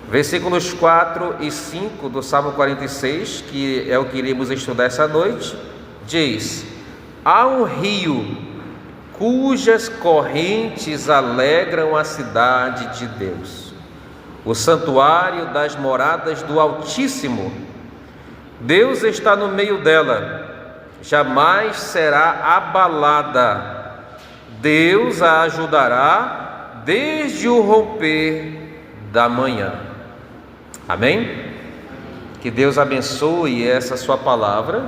Versículos 4 e 5 do Salmo 46, que é o que iremos estudar essa noite, diz: há um rio cujas correntes alegram a cidade de Deus, o santuário das moradas do Altíssimo. Deus está no meio dela, jamais será abalada. Deus a ajudará desde o romper da manhã. Amém? Que Deus abençoe essa sua palavra,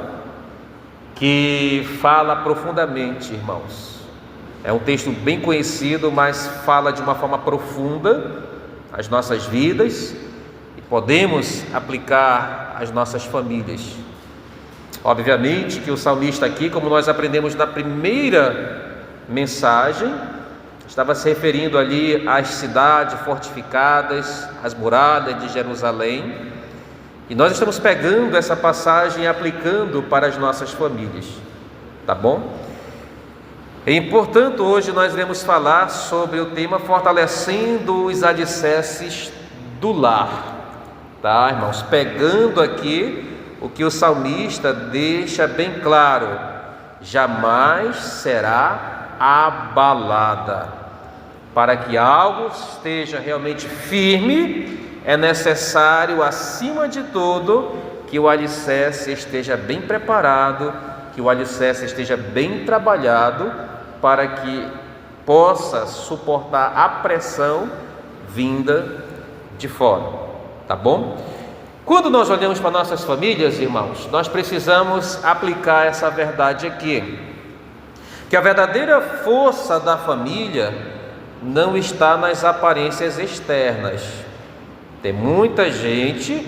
que fala profundamente, irmãos. É um texto bem conhecido, mas fala de uma forma profunda as nossas vidas e podemos aplicar às nossas famílias. Obviamente que o salmista aqui, como nós aprendemos na primeira mensagem, estava se referindo ali às cidades fortificadas, às muralhas de Jerusalém, e nós estamos pegando essa passagem e aplicando para as nossas famílias, tá bom? E portanto, hoje nós iremos falar sobre o tema fortalecendo os alicerces do lar, tá, irmãos? Pegando aqui o que o salmista deixa bem claro: jamais será abalada. Para que algo esteja realmente firme, é necessário, acima de tudo, que o alicerce esteja bem preparado, que o alicerce esteja bem trabalhado, para que possa suportar a pressão vinda de fora, tá bom? Quando nós olhamos para nossas famílias, irmãos, nós precisamos aplicar essa verdade aqui, que a verdadeira força da família não está nas aparências externas. Tem muita gente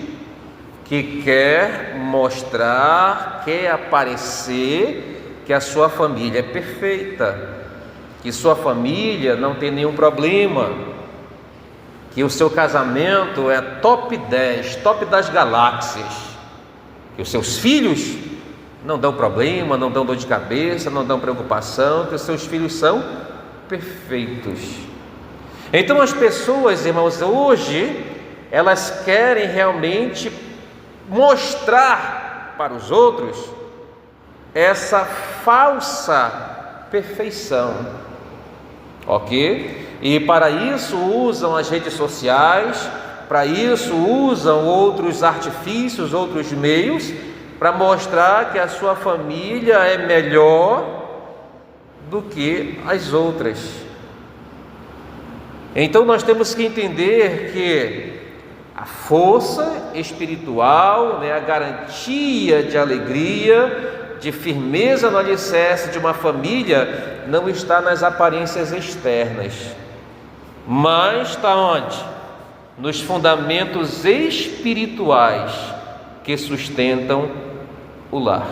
que quer mostrar, quer aparecer que a sua família é perfeita, que sua família não tem nenhum problema, que o seu casamento é top 10, top das galáxias, que os seus filhos não dão problema, não dão dor de cabeça, não dão preocupação, que os seus filhos são perfeitos. Então as pessoas, irmãos, hoje elas querem realmente mostrar para os outros essa falsa perfeição, ok? E para isso usam as redes sociais, para isso usam outros artifícios, outros meios, para mostrar que a sua família é melhor do que as outras. Então nós temos que entender que a força espiritual, a garantia de alegria, de firmeza no alicerce de uma família, não está nas aparências externas, mas está onde? Nos fundamentos espirituais que sustentam o lar.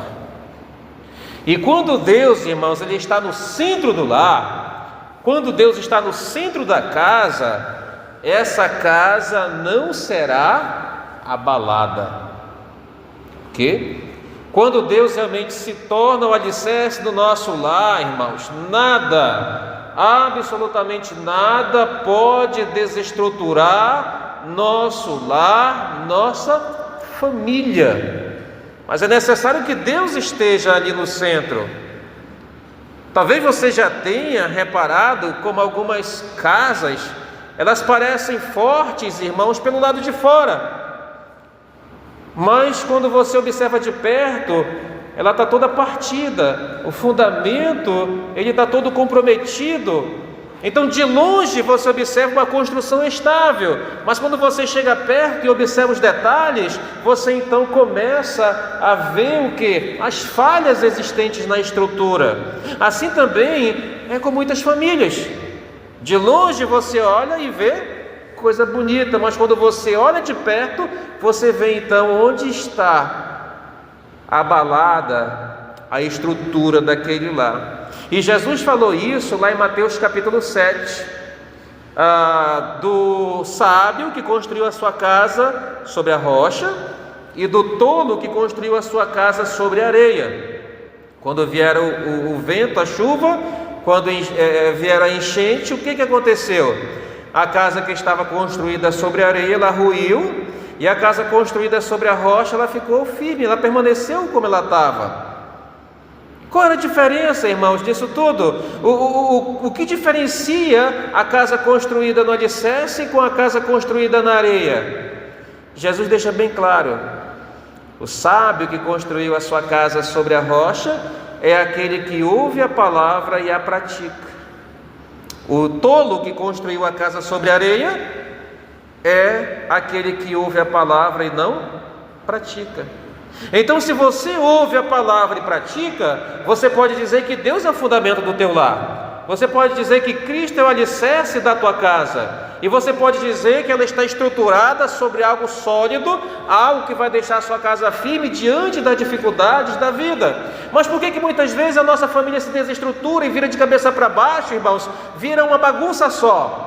E quando Deus, irmãos, Ele está no centro do lar, quando Deus está no centro da casa, essa casa não será abalada. Ok? Quando Deus realmente se torna o alicerce do nosso lar, irmãos, nada, absolutamente nada pode desestruturar nosso lar, nossa família. Mas é necessário que Deus esteja ali no centro. Talvez você já tenha reparado como algumas casas, elas parecem fortes, irmãos, pelo lado de fora, mas quando você observa de perto, ela está toda partida, o fundamento, ele está todo comprometido. Então de longe você observa uma construção estável, mas quando você chega perto e observa os detalhes, você então começa a ver o que? As falhas existentes na estrutura. Assim também é com muitas famílias. De longe você olha e vê coisa bonita, mas quando você olha de perto, você vê então onde está abalada a estrutura daquele lar. E Jesus falou isso lá em Mateus capítulo 7, do sábio que construiu a sua casa sobre a rocha e do tolo que construiu a sua casa sobre a areia. Quando vieram o vento, a chuva, quando vieram a enchente, o que aconteceu? A casa que estava construída sobre a areia, ela ruiu, e a casa construída sobre a rocha, ela ficou firme, ela permaneceu como ela estava. Qual era a diferença, irmãos, disso tudo? O que diferencia a casa construída no alicerce com a casa construída na areia? Jesus deixa bem claro: o sábio que construiu a sua casa sobre a rocha é aquele que ouve a palavra e a pratica. O tolo que construiu a casa sobre a areia é aquele que ouve a palavra e não pratica. Então, se você ouve a palavra e pratica, você pode dizer que Deus é o fundamento do teu lar. Você pode dizer que Cristo é o alicerce da tua casa. E você pode dizer que ela está estruturada sobre algo sólido, algo que vai deixar a sua casa firme diante das dificuldades da vida. Mas por que muitas vezes a nossa família se desestrutura e vira de cabeça para baixo, irmãos? Vira uma bagunça só.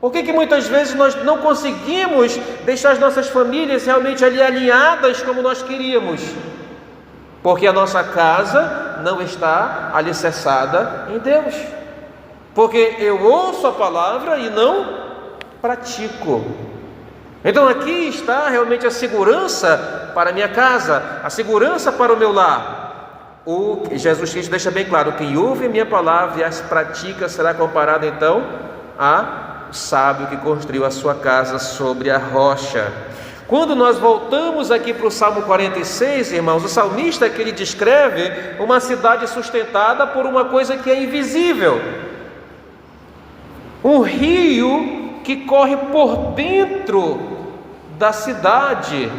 Por que muitas vezes nós não conseguimos deixar as nossas famílias realmente ali alinhadas como nós queríamos? Porque a nossa casa não está alicerçada em Deus. Porque eu ouço a palavra e não pratico. Então aqui está realmente a segurança para a minha casa, a segurança para o meu lar. Jesus Cristo deixa bem claro: quem ouve a minha palavra e as pratica será comparado então a sábio que construiu a sua casa sobre a rocha. Quando nós voltamos aqui para o Salmo 46, irmãos, o salmista que ele descreve uma cidade sustentada por uma coisa que é invisível, um rio que corre por dentro da cidade.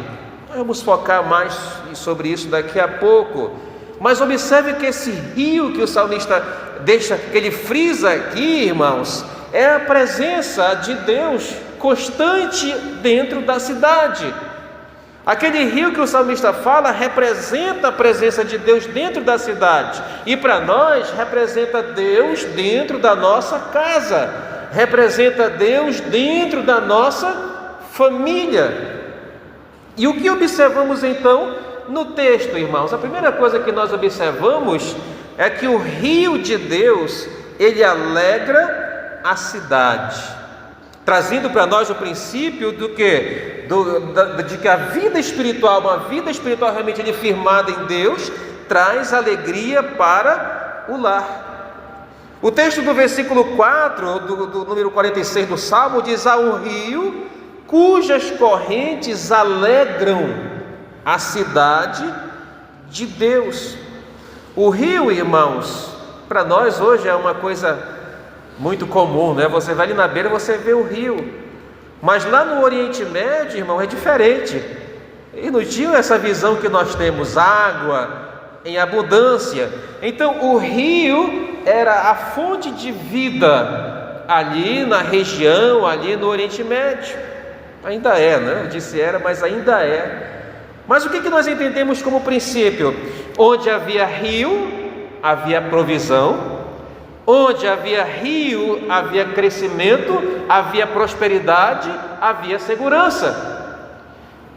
Vamos focar mais sobre isso daqui a pouco. Mas observe que esse rio que o salmista deixa, que ele frisa aqui, irmãos, é a presença de Deus constante dentro da cidade. Aquele rio que o salmista fala representa a presença de Deus dentro da cidade, e para nós representa Deus dentro da nossa casa, representa Deus dentro da nossa família. E o que observamos então no texto, irmãos? A primeira coisa que nós observamos é que o rio de Deus, ele alegra a cidade, trazendo para nós o princípio do que? De que a vida espiritual, uma vida espiritual realmente firmada em Deus, traz alegria para o lar. O texto do versículo 4, do número 46 do Salmo, diz: há um rio cujas correntes alegram a cidade de Deus. O rio, irmãos, para nós hoje é uma coisa muito comum, né? Você vai ali na beira, você vê o rio. Mas lá no Oriente Médio, irmão, é diferente. E não tinha essa visão que nós temos, água em abundância. Então o rio era a fonte de vida ali na região, ali no Oriente Médio. Ainda é, né? Eu disse era, mas ainda é. Mas o que nós entendemos como princípio? Onde havia rio, havia provisão. Onde havia rio, havia crescimento, havia prosperidade, havia segurança.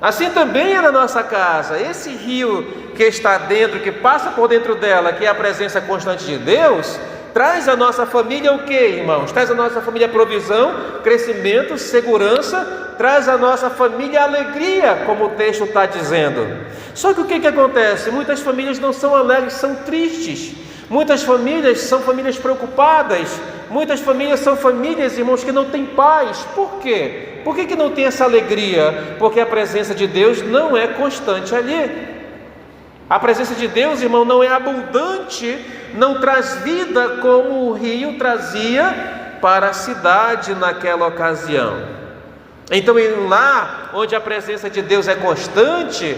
Assim também é na nossa casa. Esse rio que está dentro, que passa por dentro dela, que é a presença constante de Deus, traz à nossa família o que, irmãos? Traz à nossa família provisão, crescimento, segurança, traz à nossa família alegria, como o texto está dizendo. Só que o que acontece? Muitas famílias não são alegres, são tristes. Muitas famílias são famílias preocupadas. Muitas famílias são famílias, irmãos, que não têm paz. Por quê? Por que não tem essa alegria? Porque a presença de Deus não é constante ali. A presença de Deus, irmão, não é abundante, não traz vida como o rio trazia para a cidade naquela ocasião. Então, lá onde a presença de Deus é constante,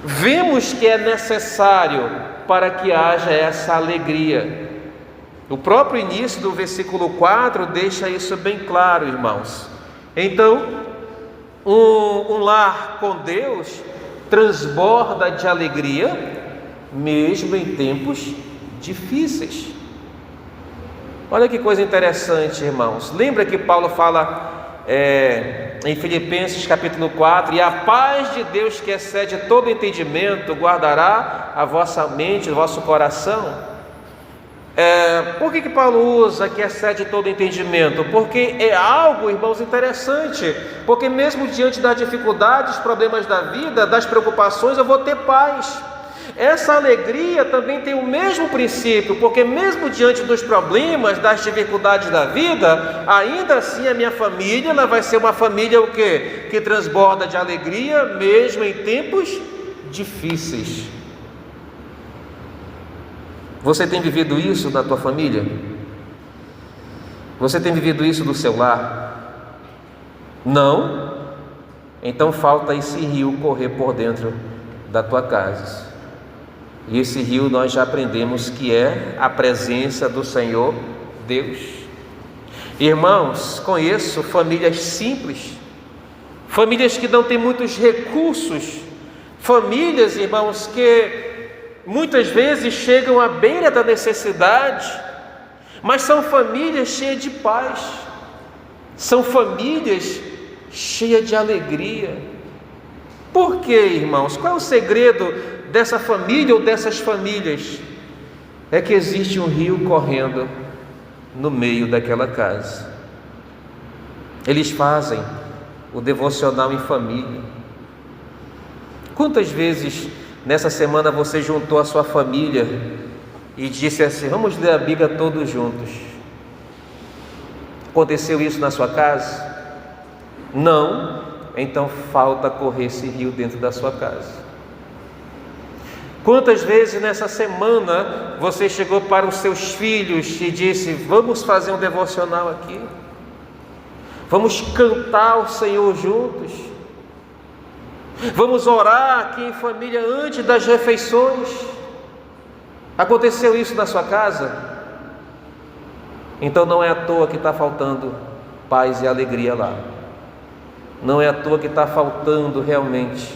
vemos que é necessário para que haja essa alegria. O próprio início do versículo 4 deixa isso bem claro, irmãos. Então, um lar com Deus transborda de alegria, mesmo em tempos difíceis. Olha que coisa interessante, irmãos. Lembra que Paulo fala em Filipenses capítulo 4, e a paz de Deus que excede todo entendimento guardará a vossa mente, o vosso coração. Por que Paulo usa que excede todo entendimento? Porque é algo, irmãos, interessante. Porque mesmo diante das dificuldades, problemas da vida, das preocupações, eu vou ter paz. Essa alegria também tem o mesmo princípio, porque mesmo diante dos problemas, das dificuldades da vida, ainda assim a minha família, ela vai ser uma família o quê? Que transborda de alegria, mesmo em tempos difíceis. Você tem vivido isso na tua família? Você tem vivido isso no seu lar? Não? Então falta esse rio correr por dentro da tua casa. E esse rio nós já aprendemos que é a presença do Senhor Deus. Irmãos, conheço famílias simples, famílias que não têm muitos recursos, famílias, irmãos, que muitas vezes chegam à beira da necessidade, mas são famílias cheias de paz, são famílias cheias de alegria. Por quê, irmãos? Qual é o segredo dessa família ou dessas famílias? É que existe um rio correndo no meio daquela casa. Eles fazem o devocional em família. Quantas vezes nessa semana você juntou a sua família e disse assim: vamos ler a Bíblia todos juntos? Aconteceu isso na sua casa? Não? Então falta correr esse rio dentro da sua casa. Quantas vezes nessa semana você chegou para os seus filhos e disse: vamos fazer um devocional aqui? Vamos cantar ao Senhor juntos? Vamos orar aqui em família antes das refeições? Aconteceu isso na sua casa? Então não é à toa que está faltando paz e alegria lá. Não é à toa que está faltando realmente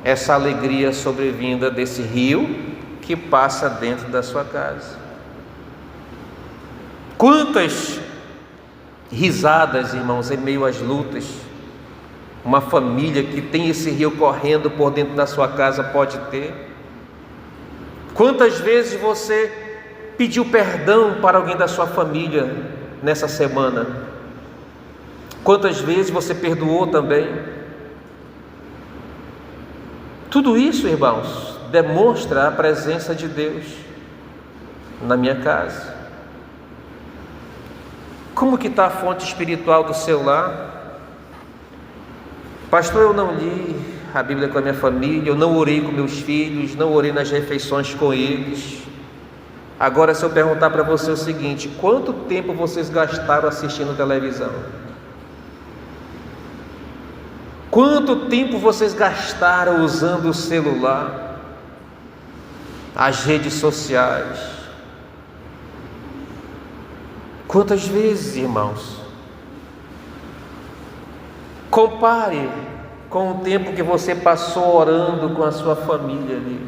essa alegria sobrevinda desse rio que passa dentro da sua casa. Quantas risadas, irmãos, em meio às lutas, uma família que tem esse rio correndo por dentro da sua casa pode ter. Quantas vezes você pediu perdão para alguém da sua família nessa semana? Quantas vezes você perdoou também? Tudo isso, irmãos, demonstra a presença de Deus na minha casa. Como que está a fonte espiritual do seu lar? Pastor, eu não li a Bíblia com a minha família, eu não orei com meus filhos, não orei nas refeições com eles. Agora, se eu perguntar para você o seguinte: quanto tempo vocês gastaram assistindo televisão? Quanto tempo vocês gastaram usando o celular, as redes sociais? Quantas vezes, irmãos? Compare com o tempo que você passou orando com a sua família ali.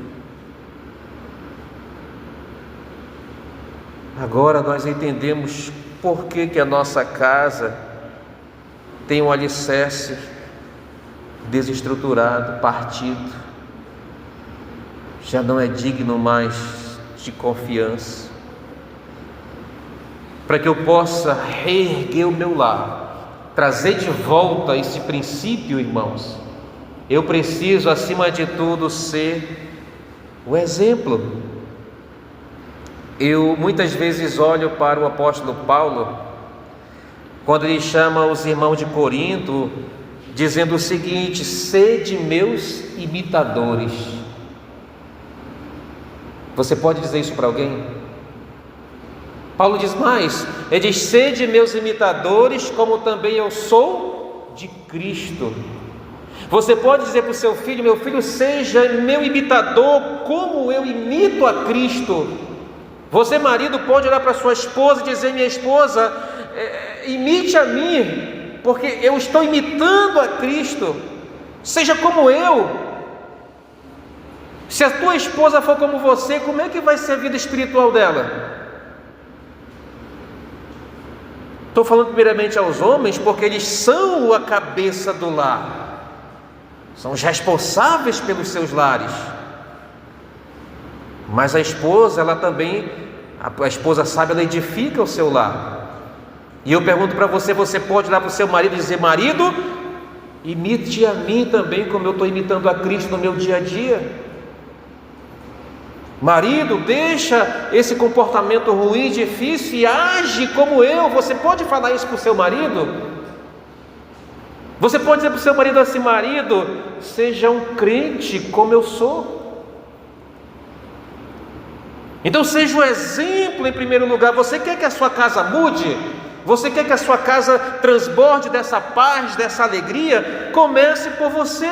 Agora nós entendemos por que a nossa casa tem um alicerce desestruturado, partido, já não é digno mais de confiança. Para que eu possa reerguer o meu lar, trazer de volta esse princípio, irmãos, eu preciso, acima de tudo, ser o exemplo. Eu muitas vezes olho para o apóstolo Paulo, quando ele chama os irmãos de Corinto, dizendo o seguinte: sede meus imitadores. Você pode dizer isso para alguém? Paulo diz mais, ele diz: sede meus imitadores, como também eu sou de Cristo. Você pode dizer para o seu filho: meu filho, seja meu imitador, como eu imito a Cristo. Você, marido, pode olhar para sua esposa e dizer: minha esposa, imite a mim, porque eu estou imitando a Cristo. Seja como eu. Se a tua esposa for como você, como é que vai ser a vida espiritual dela? Estou falando primeiramente aos homens, porque eles são a cabeça do lar, são os responsáveis pelos seus lares. Mas a esposa, ela também A esposa sábia, ela edifica o seu lar. E eu pergunto para você, você pode dar para o seu marido e dizer: marido, imite a mim também, como eu estou imitando a Cristo no meu dia a dia. Marido, deixa esse comportamento ruim, difícil e age como eu. Você pode falar isso para o seu marido? Você pode dizer para o seu marido assim: marido, seja um crente como eu sou. Então seja um exemplo em primeiro lugar. Você quer que a sua casa mude? Você quer que a sua casa transborde dessa paz, dessa alegria? Comece por você.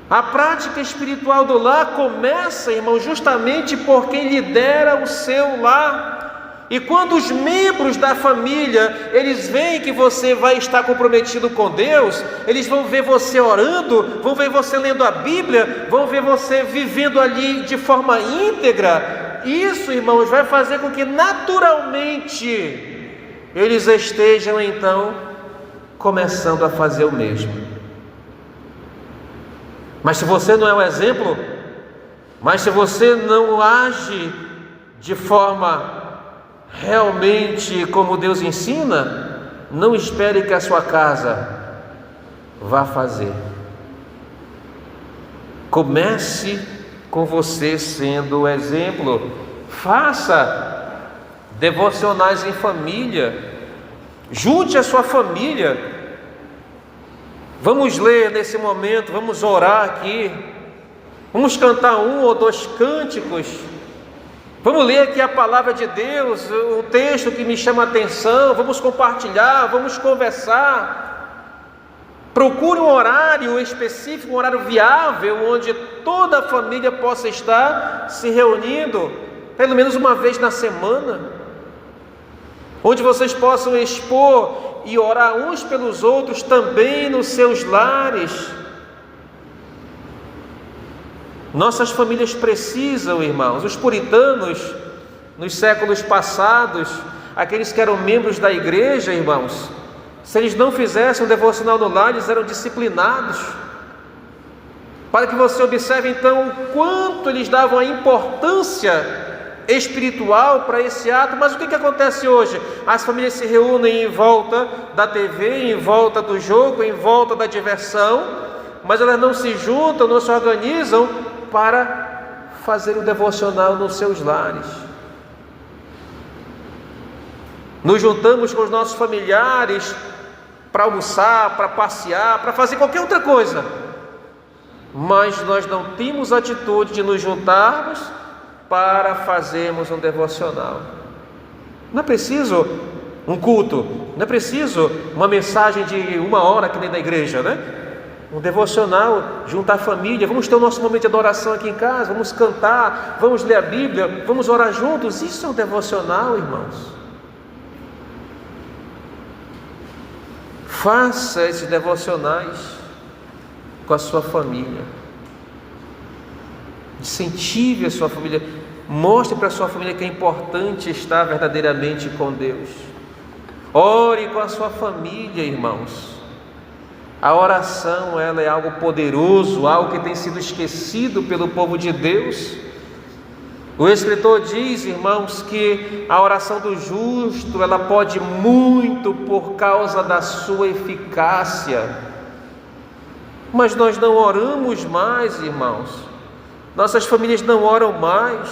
A prática espiritual do lar começa, irmão, justamente por quem lidera o seu lar. E quando os membros da família, eles veem que você vai estar comprometido com Deus, eles vão ver você orando, vão ver você lendo a Bíblia, vão ver você vivendo ali de forma íntegra. Isso, irmãos, vai fazer com que naturalmente eles estejam então começando a fazer o mesmo. Mas se você não é um exemplo, mas se você não age de forma realmente como Deus ensina, não espere que a sua casa vá fazer. Comece com você sendo o exemplo. Faça devocionais em família. Junte a sua família. Vamos ler nesse momento, vamos orar aqui, vamos cantar 1 ou 2 cânticos, vamos ler aqui a palavra de Deus, o texto que me chama a atenção, vamos compartilhar, vamos conversar. Procure um horário específico, um horário viável, onde toda a família possa estar se reunindo, pelo menos uma vez na semana, onde vocês possam expor e orar uns pelos outros também nos seus lares. Nossas famílias precisam, irmãos. Os puritanos, nos séculos passados, aqueles que eram membros da igreja, irmãos, se eles não fizessem um devocional no lar, eles eram disciplinados. Para que você observe então o quanto eles davam a importância espiritual para esse ato. Mas o que acontece hoje? As famílias se reúnem em volta da TV, em volta do jogo, em volta da diversão, mas elas não se juntam, não se organizam para fazer o devocional nos seus lares. Nos juntamos com os nossos familiares para almoçar, para passear, para fazer qualquer outra coisa, mas nós não temos a atitude de nos juntarmos para fazermos um devocional. Não é preciso um culto, não é preciso uma mensagem de 1 hora que nem da igreja, né? Um devocional, juntar a família, vamos ter o nosso momento de adoração aqui em casa, vamos cantar, vamos ler a Bíblia, vamos orar juntos. Isso é um devocional, irmãos. Faça esses devocionais com a sua família. Incentive a sua família, mostre para a sua família que é importante estar verdadeiramente com Deus. Ore com a sua família, irmãos. A oração, ela é algo poderoso, algo que tem sido esquecido pelo povo de Deus. O escritor diz, irmãos, que a oração do justo, ela pode muito por causa da sua eficácia. Mas nós não oramos mais, irmãos. Nossas famílias não oram mais.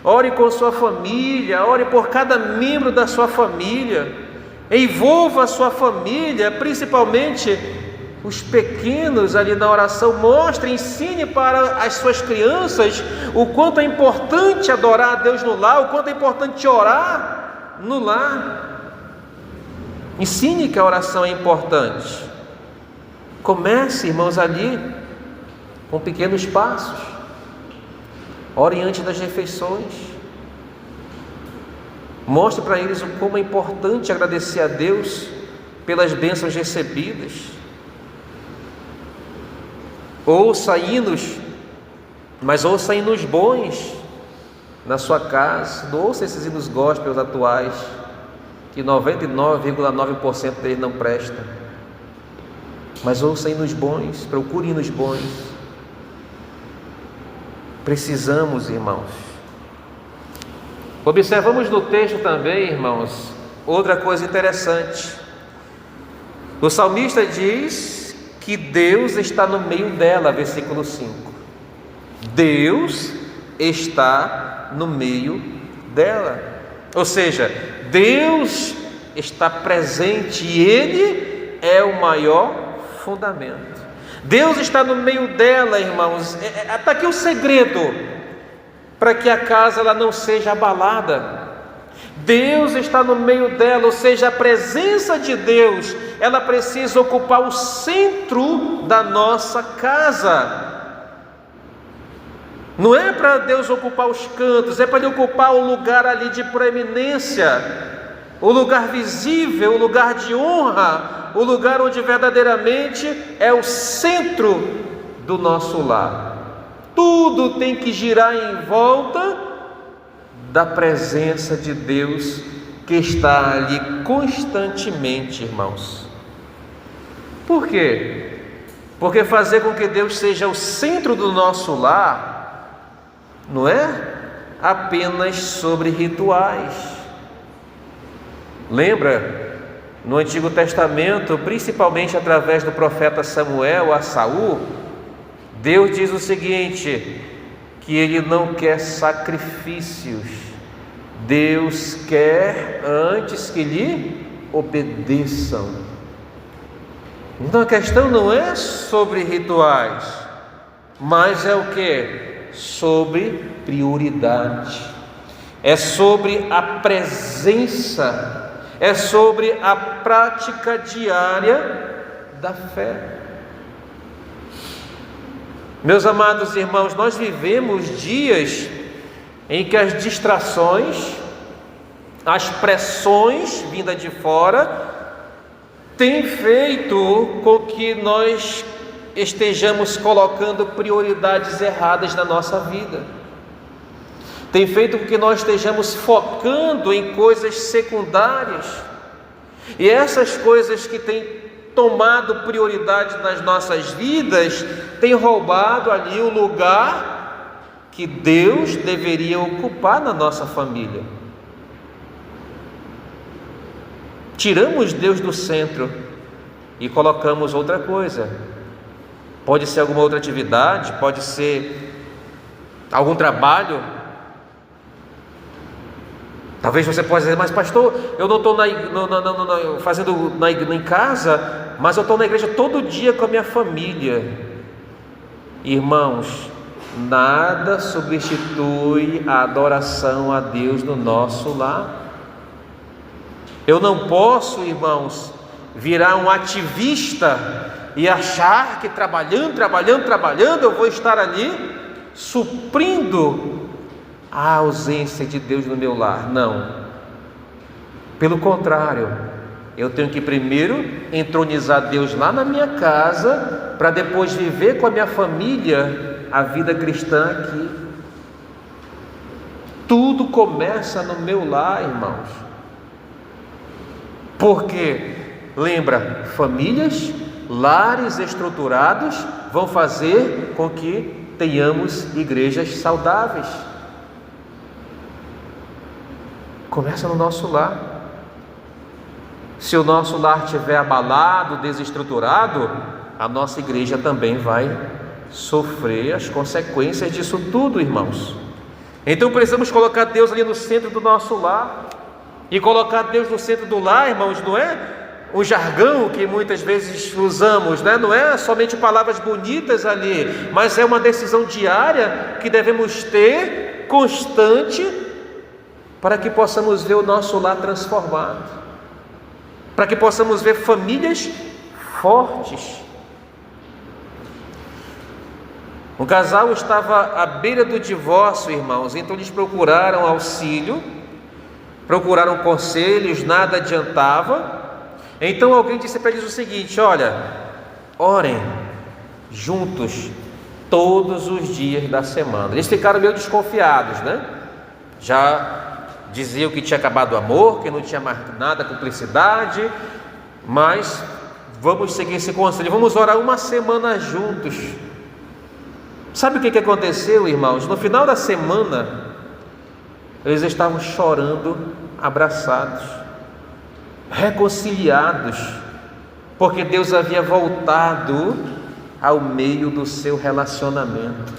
Ore com sua família, ore por cada membro da sua família. Envolva a sua família, principalmente os pequenos ali na oração. Mostre, ensine para as suas crianças o quanto é importante adorar a Deus no lar, o quanto é importante orar no lar. Ensine que a oração é importante. Comece, irmãos, ali com pequenos passos. Ore antes das refeições. Mostre para eles o como é importante agradecer a Deus pelas bênçãos recebidas. Ouça hinos, mas ouça hinos bons na sua casa. Não ouça esses hinos gospels atuais, que 99,9% deles não prestam. Mas ouça hinos bons, procure hinos bons. Precisamos, irmãos, Observamos no texto também, irmãos, outra coisa interessante. O salmista diz que Deus está no meio dela, versículo 5. Deus está no meio dela. Ou seja, Deus está presente e Ele é o maior fundamento. Deus está no meio dela, irmãos. Está aqui o segredo para que a casa ela não seja abalada. Deus está no meio dela, ou seja, a presença de Deus, ela precisa ocupar o centro da nossa casa. Não é para Deus ocupar os cantos, é para Ele ocupar o lugar ali de proeminência, o lugar visível, o lugar de honra, o lugar onde verdadeiramente é o centro do nosso lar. Tudo tem que girar em volta da presença de Deus que está ali constantemente, irmãos. Por quê? Porque fazer com que Deus seja o centro do nosso lar não é apenas sobre rituais. Lembra, no Antigo Testamento, principalmente através do profeta Samuel a Saul, Deus diz o seguinte, que Ele não quer sacrifícios, Deus quer antes que lhe obedeçam. Então a questão não é sobre rituais, mas é o que? Sobre prioridade, é sobre a presença, é sobre a prática diária da fé. Meus amados irmãos, nós vivemos dias em que as distrações, as pressões vindas de fora, têm feito com que nós estejamos colocando prioridades erradas na nossa vida. Tem feito com que nós estejamos focando em coisas secundárias. E essas coisas que têm tomado prioridade nas nossas vidas, têm roubado ali o lugar que Deus deveria ocupar na nossa família. Tiramos Deus do centro e colocamos outra coisa. Pode ser alguma outra atividade, pode ser algum trabalho. Talvez você possa dizer, mas pastor, eu não estou fazendo em casa, mas eu estou na igreja todo dia com a minha família. Irmãos, nada substitui a adoração a Deus no nosso lar. Eu não posso, irmãos, virar um ativista e achar que trabalhando, eu vou estar ali suprindo a ausência de Deus no meu lar. Não. Pelo contrário, eu tenho que primeiro entronizar Deus lá na minha casa, para depois viver com a minha família a vida cristã aqui. Tudo começa no meu lar, irmãos. Porque, lembra, famílias, lares estruturados vão fazer com que tenhamos igrejas saudáveis. Começa no nosso lar. Se o nosso lar estiver abalado, desestruturado, a nossa igreja também vai sofrer as consequências disso tudo, irmãos. Então precisamos colocar Deus ali no centro do nosso lar. E colocar Deus no centro do lar, irmãos, não é o jargão que muitas vezes usamos, né? Não é somente palavras bonitas ali, mas é uma decisão diária que devemos ter, constante, para que possamos ver o nosso lar transformado, para que possamos ver famílias fortes. Um casal estava à beira do divórcio, irmãos, então eles procuraram auxílio, procuraram conselhos, nada adiantava. Então alguém disse para eles o seguinte: olha, orem juntos todos os dias da semana. Eles ficaram meio desconfiados, né? Já diziam que tinha acabado o amor, que não tinha mais nada, cumplicidade, mas vamos seguir esse conselho, vamos orar uma semana juntos. Sabe o que aconteceu, irmãos? No final da semana, Eles estavam chorando, abraçados, reconciliados, porque Deus havia voltado ao meio do seu relacionamento.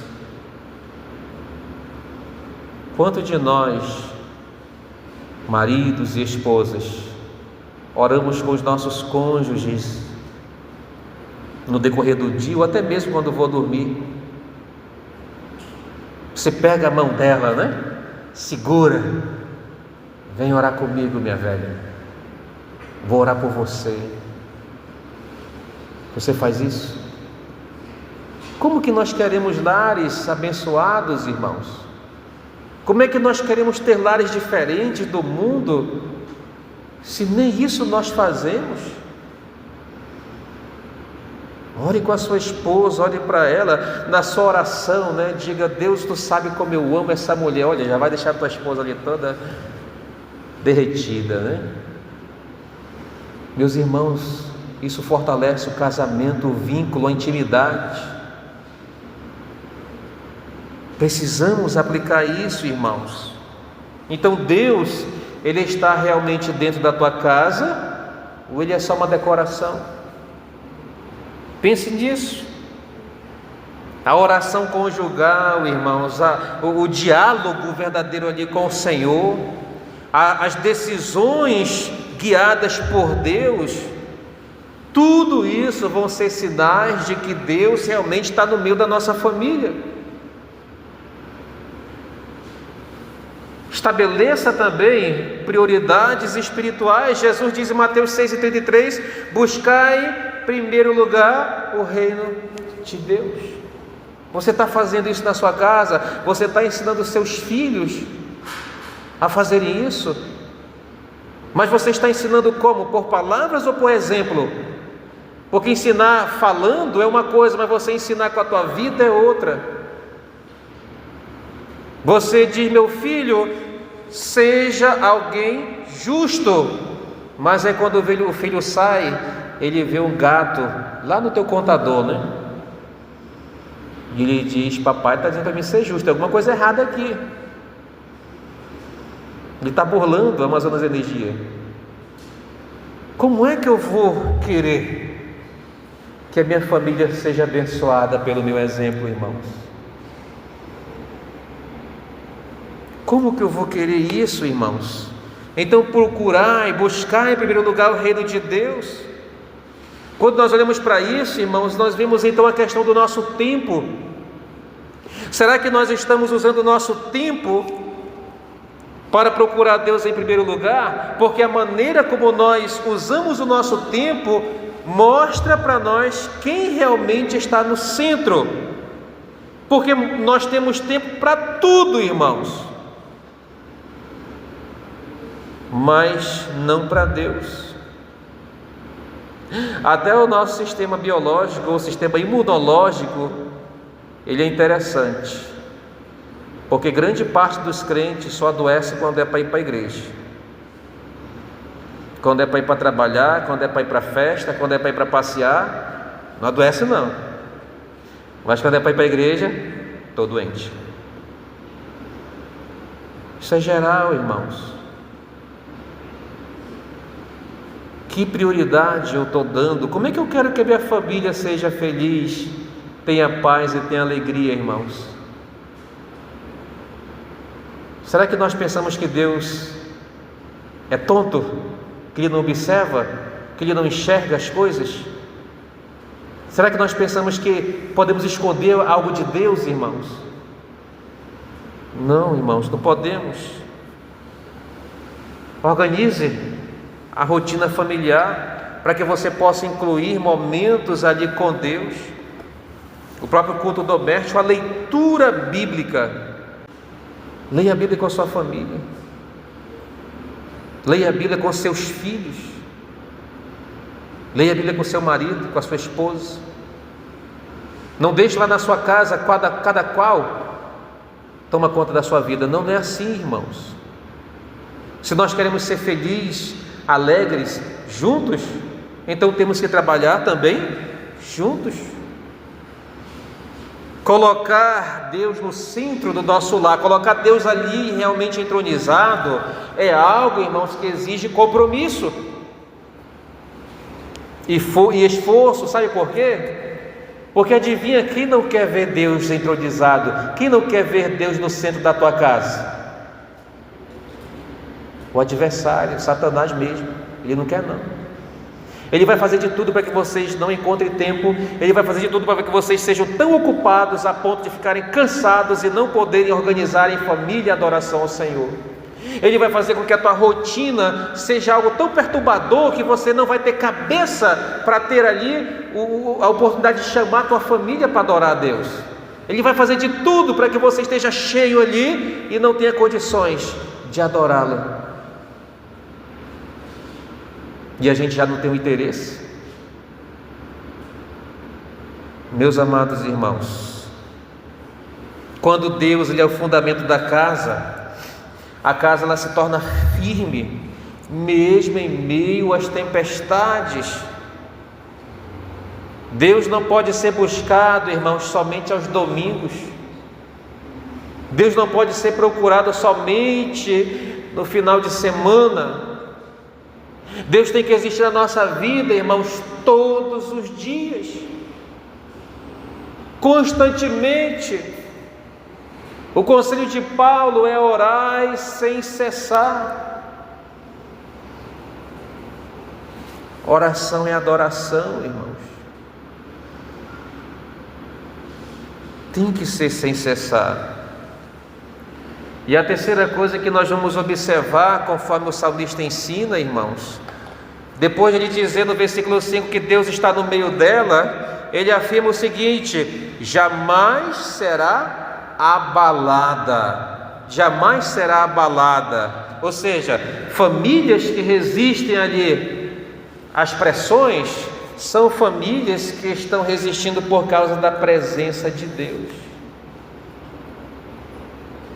Quanto de nós, maridos e esposas, oramos com os nossos cônjuges no decorrer do dia, ou até mesmo quando vou dormir? Você pega a mão dela, né? Segura, vem orar comigo, minha velha, vou orar por você. Você faz isso? Como que nós queremos lares abençoados, irmãos? Como é que nós queremos ter lares diferentes do mundo, se nem isso nós fazemos? Ore com a sua esposa, ore para ela, na sua oração, né? Diga: Deus, tu sabe como eu amo essa mulher. Olha, já vai deixar a tua esposa ali toda derretida, né? Meus irmãos, isso fortalece o casamento, o vínculo, a intimidade. Precisamos aplicar isso, irmãos. Então Deus, Ele está realmente dentro da tua casa, ou Ele é só uma decoração? Pense nisso. A oração conjugal, irmãos, o diálogo verdadeiro ali com o Senhor, as decisões guiadas por Deus, tudo isso vão ser sinais de que Deus realmente está no meio da nossa família. Estabeleça também prioridades espirituais. Jesus diz em Mateus 6,33: buscai em primeiro lugar o reino de Deus. Você está fazendo isso na sua casa? Você está ensinando os seus filhos a fazerem isso? Mas você está ensinando como? Por palavras ou por exemplo? Porque ensinar falando é uma coisa, mas você ensinar com a tua vida é outra. Você diz: meu filho, seja alguém justo, mas aí quando o filho sai, ele vê um gato lá no teu contador, né? E ele diz: papai está dizendo para mim ser justo, tem alguma coisa errada aqui. Ele está burlando a Amazonas Energia. Como é que eu vou querer que a minha família seja abençoada pelo meu exemplo, irmãos? Como que eu vou querer isso, irmãos? Então procurar e buscar em primeiro lugar o reino de Deus. Quando nós olhamos para isso, irmãos, nós vemos então a questão do nosso tempo. Será que nós estamos usando o nosso tempo para procurar Deus em primeiro lugar? Porque a maneira como nós usamos o nosso tempo mostra para nós quem realmente está no centro. Porque nós temos tempo para tudo, irmãos, mas não para Deus. Até o nosso sistema biológico, ou sistema imunológico, ele é interessante, porque grande parte dos crentes só adoece quando é para ir para a igreja, quando é para ir para trabalhar, quando é para ir para festa, quando é para ir para passear, não adoece não, mas quando é para ir para a igreja, estou doente. Isso é geral, irmãos. Que prioridade eu estou dando? Como é que eu quero que a minha família seja feliz, tenha paz e tenha alegria, irmãos? Será que nós pensamos que Deus é tonto? Que Ele não observa? Que Ele não enxerga as coisas? Será que nós pensamos que podemos esconder algo de Deus, irmãos? Não, irmãos, não podemos. Organize a rotina familiar para que você possa incluir momentos ali com Deus. O próprio culto doméstico, a leitura bíblica. Leia a Bíblia com a sua família. Leia a Bíblia com seus filhos. Leia a Bíblia com seu marido, com a sua esposa. Não deixe lá na sua casa cada qual toma conta da sua vida. Não é assim, irmãos. Se nós queremos ser felizes, alegres, juntos, então temos que trabalhar também juntos. Colocar Deus no centro do nosso lar, colocar Deus ali realmente entronizado, é algo, irmãos, que exige compromisso e esforço. Sabe por quê? Porque adivinha, quem não quer ver Deus entronizado? Quem não quer ver Deus no centro da tua casa? O adversário, Satanás mesmo. Ele não quer, não. Ele vai fazer de tudo para que vocês não encontrem tempo. Ele vai fazer de tudo para que vocês sejam tão ocupados a ponto de ficarem cansados e não poderem organizar em família a adoração ao Senhor. Ele vai fazer com que a tua rotina seja algo tão perturbador que você não vai ter cabeça para ter ali a oportunidade de chamar a tua família para adorar a Deus. Ele vai fazer de tudo para que você esteja cheio ali e não tenha condições de adorá-lo. E a gente já não tem o interesse. Meus amados irmãos, quando Deus ele é o fundamento da casa, a casa ela se torna firme, mesmo em meio às tempestades. Deus não pode ser buscado, irmãos, somente aos domingos. Deus não pode ser procurado somente no final de semana. Deus tem que existir na nossa vida, irmãos, todos os dias, constantemente. O conselho de Paulo é orar sem cessar. Oração é adoração, irmãos. Tem que ser sem cessar. E a terceira coisa que nós vamos observar, conforme o salmista ensina, irmãos, depois de ele dizer no versículo 5 que Deus está no meio dela, ele afirma o seguinte: jamais será abalada. Jamais será abalada. Ou seja, famílias que resistem ali às pressões são famílias que estão resistindo por causa da presença de Deus.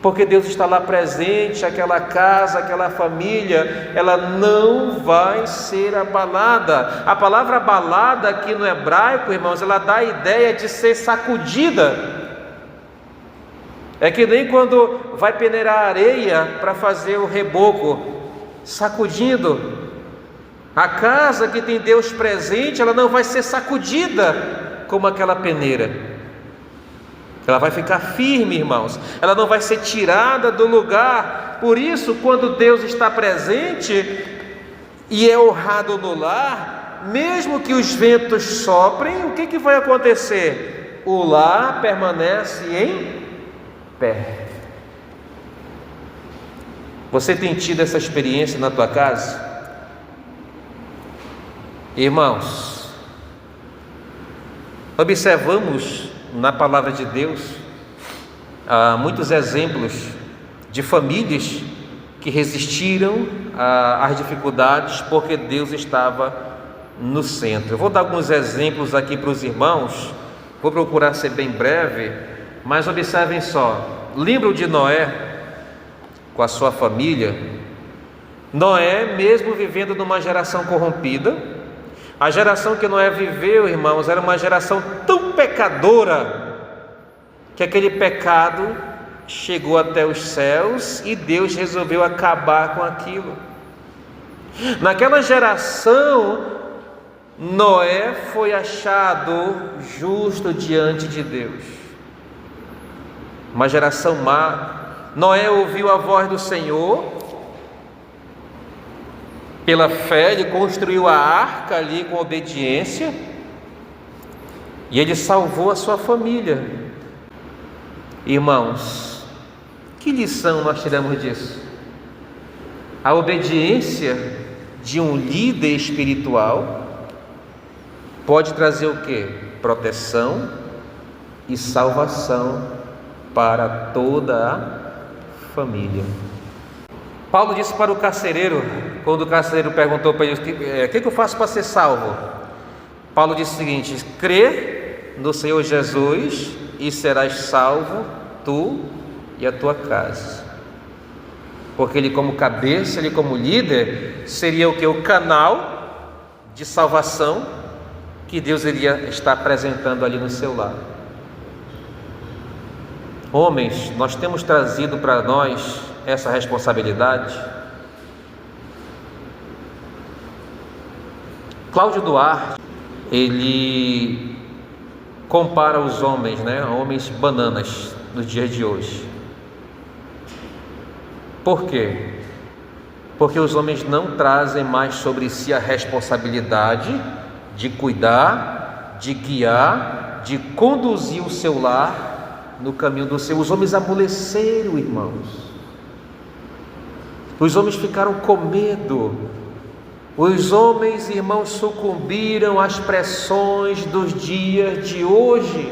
Porque Deus está lá presente, aquela casa, aquela família, ela não vai ser abalada. A palavra abalada aqui no hebraico, irmãos, ela dá a ideia de ser sacudida. É que nem quando vai peneirar areia para fazer o reboco, sacudindo. A casa que tem Deus presente, ela não vai ser sacudida como aquela peneira. Ela vai ficar firme, irmãos. Ela não vai ser tirada do lugar. Por isso, quando Deus está presente e é honrado no lar, mesmo que os ventos soprem, o que vai acontecer? O lar permanece em pé. Você tem tido essa experiência na tua casa? Irmãos, observamos na palavra de Deus há muitos exemplos de famílias que resistiram às dificuldades porque Deus estava no centro. Eu vou dar alguns exemplos aqui para os irmãos, vou procurar ser bem breve, mas observem só. Lembram de Noé com a sua família? Noé, mesmo vivendo numa geração corrompida, a geração que Noé viveu, irmãos, era uma geração tão pecadora que aquele pecado chegou até os céus e Deus resolveu acabar com aquilo. Naquela geração, Noé foi achado justo diante de Deus. Uma geração má. Noé ouviu a voz do Senhor. Pela fé, ele construiu a arca ali com obediência e ele salvou a sua família. Irmãos, que lição nós tiramos disso? A obediência de um líder espiritual pode trazer o quê? Proteção e salvação para toda a família. Paulo disse para o carcereiro, quando o carcereiro perguntou para ele: o que eu faço para ser salvo? Paulo disse o seguinte: crê no Senhor Jesus e serás salvo, tu e a tua casa. Porque ele, como cabeça, ele como líder, seria o que? O canal de salvação que Deus iria estar apresentando ali no seu lar. Homens, nós temos trazido para nós essa responsabilidade. Cláudio Duarte, ele compara os homens, homens bananas nos dias de hoje. Por quê? Porque os homens não trazem mais sobre si a responsabilidade de cuidar, de guiar, de conduzir o seu lar no caminho do Senhor. Os homens amoleceram, irmãos. Os homens ficaram com medo. Os homens, irmãos, sucumbiram às pressões dos dias de hoje.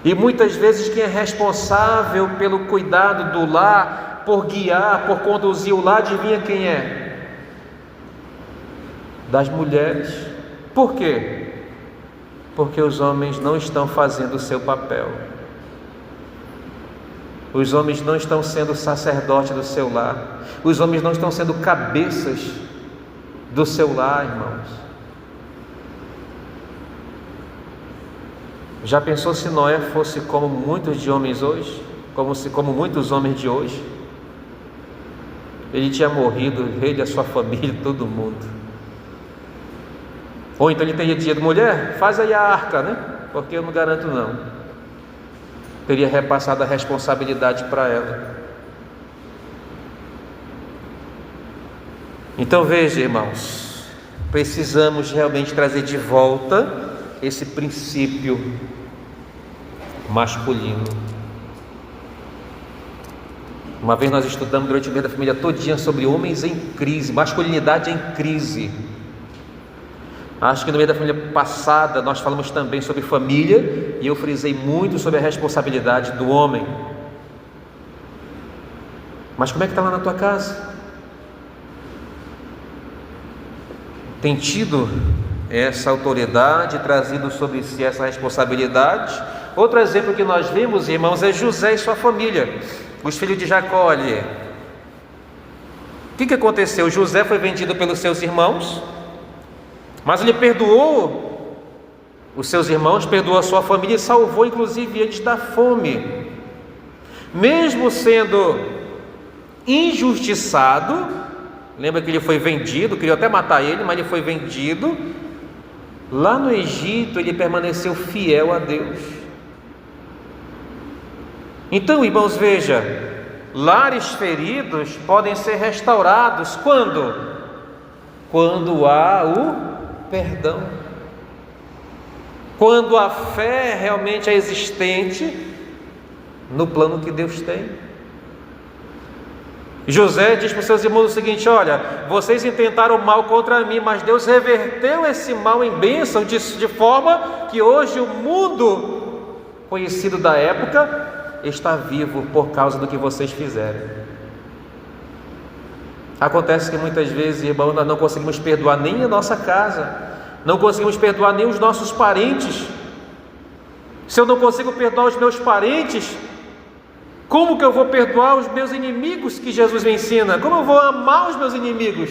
E muitas vezes quem é responsável pelo cuidado do lar, por guiar, por conduzir o lar, adivinha quem é? Das mulheres. Por quê? Porque os homens não estão fazendo o seu papel. Os homens não estão sendo sacerdote do seu lar. Os homens não estão sendo cabeças do seu lar, irmãos. Já pensou se Noé fosse como muitos de homens hoje? Como muitos homens de hoje? Ele tinha morrido, ele, a sua família, todo mundo. Ou então ele teria dito: mulher, faz aí a arca, porque eu não garanto não. Teria repassado a responsabilidade para ela. Então veja, irmãos, precisamos realmente trazer de volta esse princípio masculino. Uma vez nós estudamos durante o mês da família todinha sobre homens em crise, masculinidade em crise. Acho que no meio da família passada nós falamos também sobre família, e eu frisei muito sobre a responsabilidade do homem. Mas como é que está lá na tua casa? Tem tido essa autoridade, trazido sobre si essa responsabilidade? Outro exemplo que nós vimos, irmãos, é José e sua família, os filhos de Jacó ali. O que aconteceu? José foi vendido pelos seus irmãos, mas ele perdoou os seus irmãos, perdoou a sua família e salvou inclusive eles da fome. Mesmo sendo injustiçado, lembra que ele foi vendido, queriam até matar ele, mas ele foi vendido. Lá no Egito ele permaneceu fiel a Deus. Então, irmãos, veja, lares feridos podem ser restaurados quando? Quando há o perdão, quando a fé realmente é existente no plano que Deus tem. José diz para os seus irmãos o seguinte: olha, vocês intentaram mal contra mim, mas Deus reverteu esse mal em bênção, de forma que hoje o mundo conhecido da época está vivo por causa do que vocês fizeram. Acontece que muitas vezes, irmão, nós não conseguimos perdoar nem a nossa casa, não conseguimos perdoar nem os nossos parentes. Se eu não consigo perdoar os meus parentes, como que eu vou perdoar os meus inimigos que Jesus me ensina? Como eu vou amar os meus inimigos?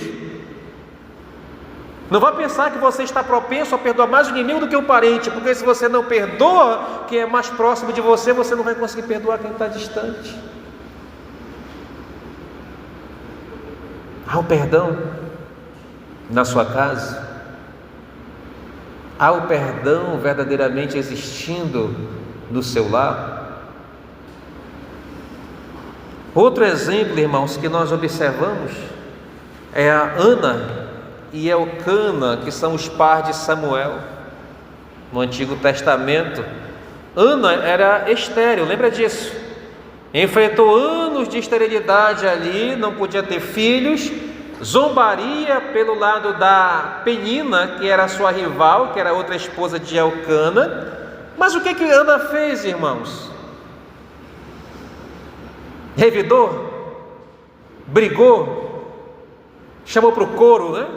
Não vá pensar que você está propenso a perdoar mais o inimigo do que o parente, porque se você não perdoa quem é mais próximo de você, você não vai conseguir perdoar quem está distante. Há o perdão na sua casa? Há o perdão verdadeiramente existindo no seu lar? Outro exemplo, irmãos, que nós observamos é a Ana e Elcana, que são os pais de Samuel no Antigo Testamento. Ana era estéril, lembra disso? Enfrentou anos de esterilidade ali, não podia ter filhos, zombaria pelo lado da Penina, que era sua rival, que era outra esposa de Elcana. Mas o que Ana fez, irmãos? Revidou? Brigou? Chamou para o coro,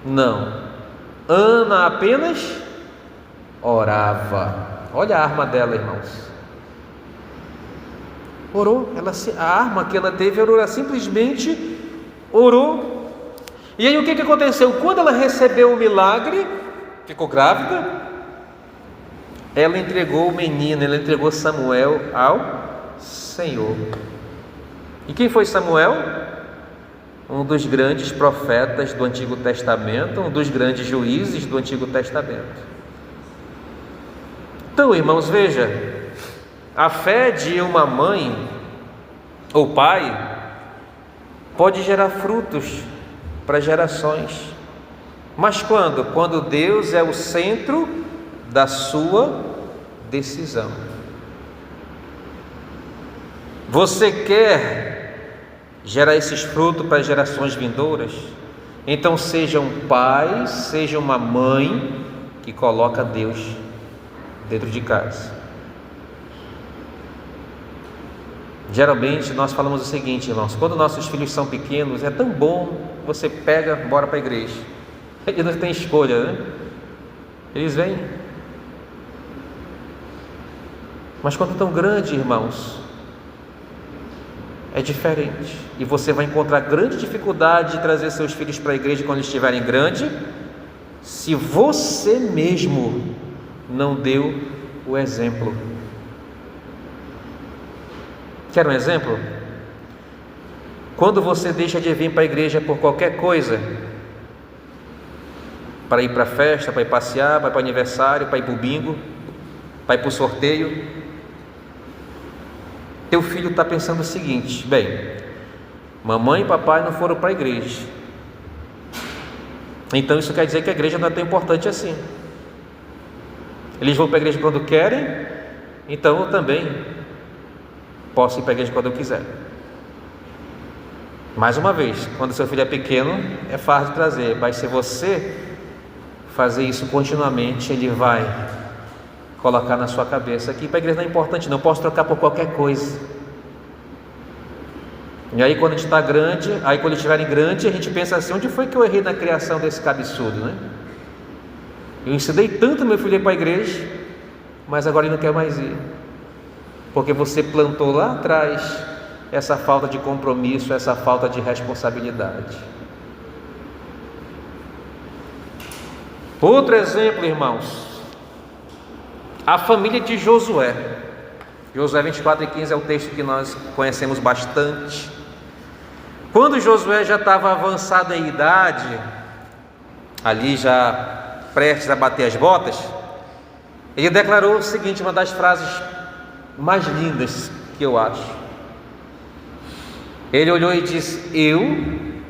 Não. Ana apenas orava. Olha a arma dela, irmãos. Orou. A arma que ela teve, ela simplesmente orou. E aí o que aconteceu? Quando ela recebeu o milagre, ficou grávida, ela entregou o menino, ela entregou Samuel ao Senhor. E quem foi Samuel? Um dos grandes profetas do Antigo Testamento, um dos grandes juízes do Antigo Testamento. Então, irmãos, veja, a fé de uma mãe ou pai pode gerar frutos para gerações. Mas quando? Quando Deus é o centro da sua decisão. Você quer gerar esses frutos para gerações vindouras? Então seja um pai, seja uma mãe que coloca Deus dentro de casa. Geralmente nós falamos o seguinte, irmãos: quando nossos filhos são pequenos, é tão bom, você pega, bora para a igreja. Eles não têm escolha, né? Eles vêm. Mas quando estão grandes, irmãos, é diferente. E você vai encontrar grande dificuldade de trazer seus filhos para a igreja quando eles estiverem grandes, se você mesmo não deu o exemplo. Quer um exemplo? Quando você deixa de vir para a igreja por qualquer coisa, para ir para a festa, para ir passear, para ir para o aniversário, para ir para o bingo, para ir para o sorteio, teu filho está pensando o seguinte: bem, mamãe e papai não foram para a igreja, então isso quer dizer que a igreja não é tão importante assim. Eles vão para a igreja quando querem, então eu também posso ir para a igreja quando eu quiser. Mais uma vez, quando seu filho é pequeno, é fácil de trazer, mas se você fazer isso continuamente, ele vai colocar na sua cabeça que para a igreja não é importante, não posso trocar por qualquer coisa. E aí quando a gente está grande, aí quando eles estiverem grandes, a gente pensa assim: onde foi que eu errei na criação desse cabeçudo, né? Eu ensinei tanto meu filho a ir para a igreja, mas agora ele não quer mais ir, porque você plantou lá atrás essa falta de compromisso, essa falta de responsabilidade. Outro exemplo, irmãos, a família de Josué. Josué 24:15 é o texto que nós conhecemos bastante. Quando Josué já estava avançado em idade, ali já prestes a bater as botas, ele declarou o seguinte, uma das frases mais lindas que eu acho. Ele olhou e disse: eu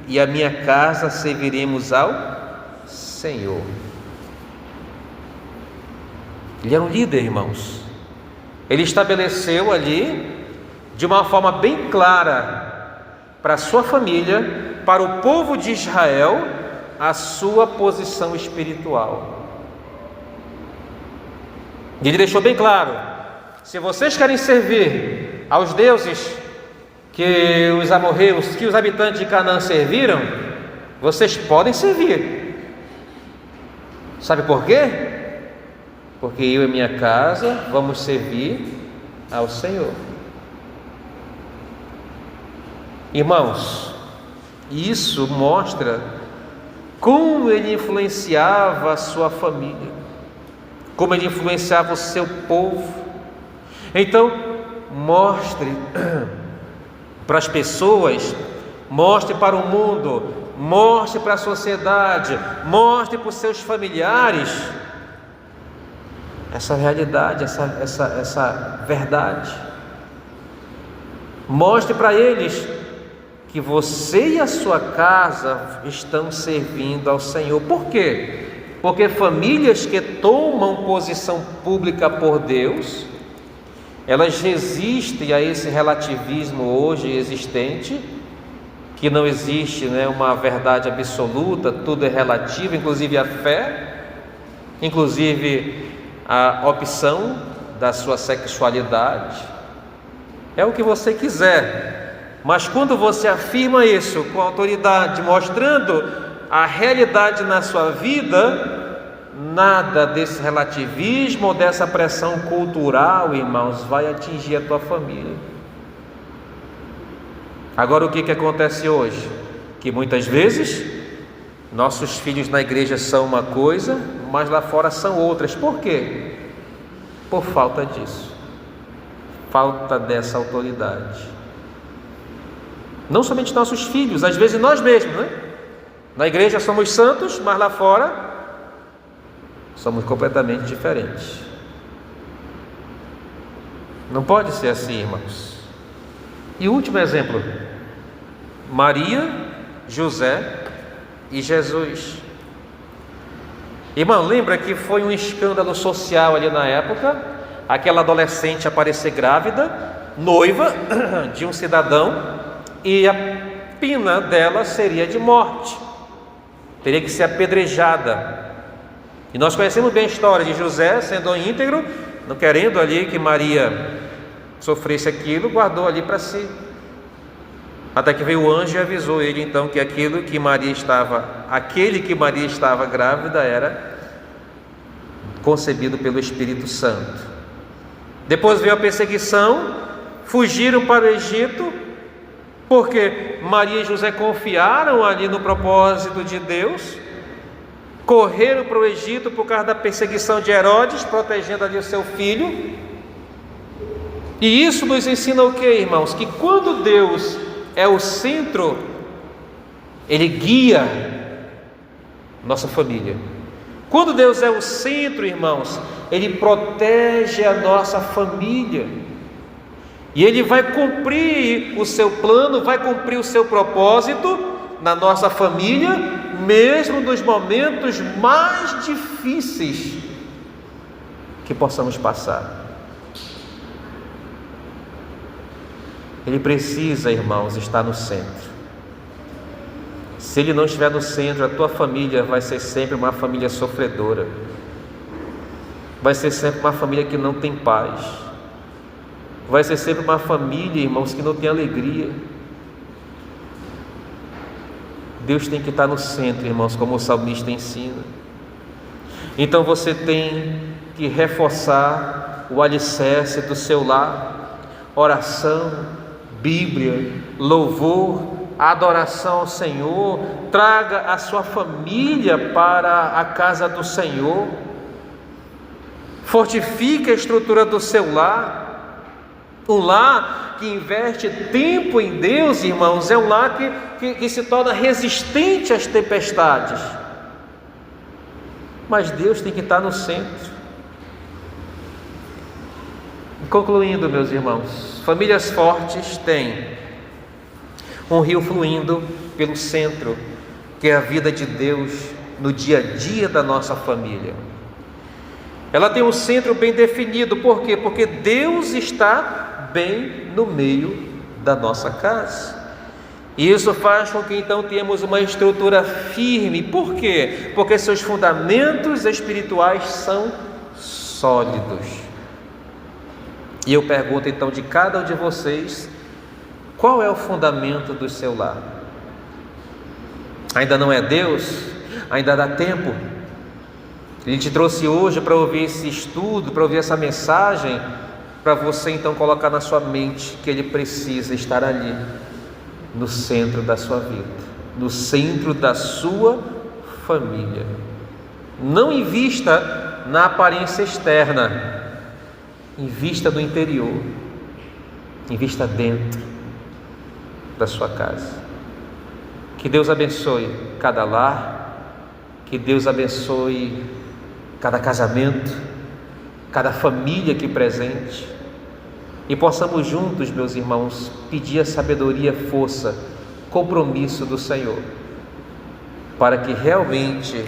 e a minha casa serviremos ao Senhor. Ele era um líder, irmãos. Ele estabeleceu ali, de uma forma bem clara, para a sua família, para o povo de Israel, a sua posição espiritual. E ele deixou bem claro: se vocês querem servir aos deuses que os amorreus, que os habitantes de Canaã serviram, vocês podem servir. Sabe por quê? Porque eu e minha casa vamos servir ao Senhor. Irmãos, isso mostra como ele influenciava a sua família, como ele influenciava o seu povo. Então, mostre para as pessoas, mostre para o mundo, mostre para a sociedade, mostre para os seus familiares essa realidade, essa verdade. Mostre para eles que você e a sua casa estão servindo ao Senhor. Por quê? Porque famílias que tomam posição pública por Deus, elas resistem a esse relativismo hoje existente, que não existe, né, uma verdade absoluta, tudo é relativo, inclusive a fé, inclusive a opção da sua sexualidade. É o que você quiser, mas quando você afirma isso com autoridade, mostrando a realidade na sua vida, nada desse relativismo ou dessa pressão cultural, irmãos, vai atingir a tua família. Agora, o que acontece hoje? Que muitas vezes nossos filhos na igreja são uma coisa, mas lá fora são outras. Por quê? por falta disso, falta dessa autoridade. Não somente nossos filhos, às vezes nós mesmos, né? Na igreja somos santos, mas lá fora somos completamente diferentes. Não pode ser assim, irmãos. E o último exemplo: Maria, José e Jesus. Irmão, lembra que foi um escândalo social ali na época, aquela adolescente aparecer grávida, noiva de um cidadão, e a pena dela seria de morte, teria que ser apedrejada. E nós conhecemos bem a história de José sendo íntegro, não querendo ali que Maria sofresse aquilo, guardou ali para si, até que veio o anjo e avisou ele então que aquele que Maria estava grávida era concebido pelo Espírito Santo. Depois veio a perseguição, fugiram para o Egito, porque Maria e José confiaram ali no propósito de Deus, correram para o Egito por causa da perseguição de Herodes, protegendo ali o seu filho. E isso nos ensina o que, irmãos? Que quando Deus é o centro, Ele guia nossa família. Quando Deus é o centro, irmãos, Ele protege a nossa família. E Ele vai cumprir o seu plano, vai cumprir o seu propósito na nossa família, mesmo nos momentos mais difíceis que possamos passar. Ele precisa, irmãos, estar no centro. Se Ele não estiver no centro, a tua família vai ser sempre uma família sofredora, vai ser sempre uma família que não tem paz, vai ser sempre uma família, irmãos, que não tem alegria. Deus tem que estar no centro, irmãos, como o salmista ensina. Então você tem que reforçar o alicerce do seu lar: oração, Bíblia, louvor, adoração ao Senhor. Traga a sua família para a casa do Senhor. Fortifique a estrutura do seu lar. Um lar que investe tempo em Deus, irmãos, é um lar que se torna resistente às tempestades. Mas Deus tem que estar no centro. Concluindo, meus irmãos, famílias fortes têm um rio fluindo pelo centro, que é a vida de Deus no dia a dia da nossa família. Ela tem um centro bem definido. Por quê? Porque Deus está bem no meio da nossa casa. E isso faz com que então tenhamos uma estrutura firme. Por quê? Porque seus fundamentos espirituais são sólidos. E eu pergunto então de cada um de vocês: qual é o fundamento do seu lar? Ainda não é Deus? Ainda dá tempo? Ele te trouxe hoje para ouvir esse estudo, para ouvir essa mensagem, para você então colocar na sua mente que Ele precisa estar ali, no centro da sua vida, no centro da sua família. Não invista na aparência externa, invista no interior, invista dentro da sua casa. Que Deus abençoe cada lar, que Deus abençoe cada casamento, cada família aqui presente, e possamos juntos, meus irmãos, pedir a sabedoria, força, compromisso do Senhor, para que realmente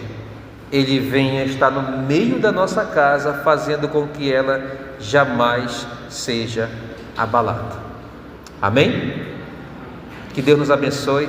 Ele venha estar no meio da nossa casa, fazendo com que ela jamais seja abalada. Amém? Que Deus nos abençoe.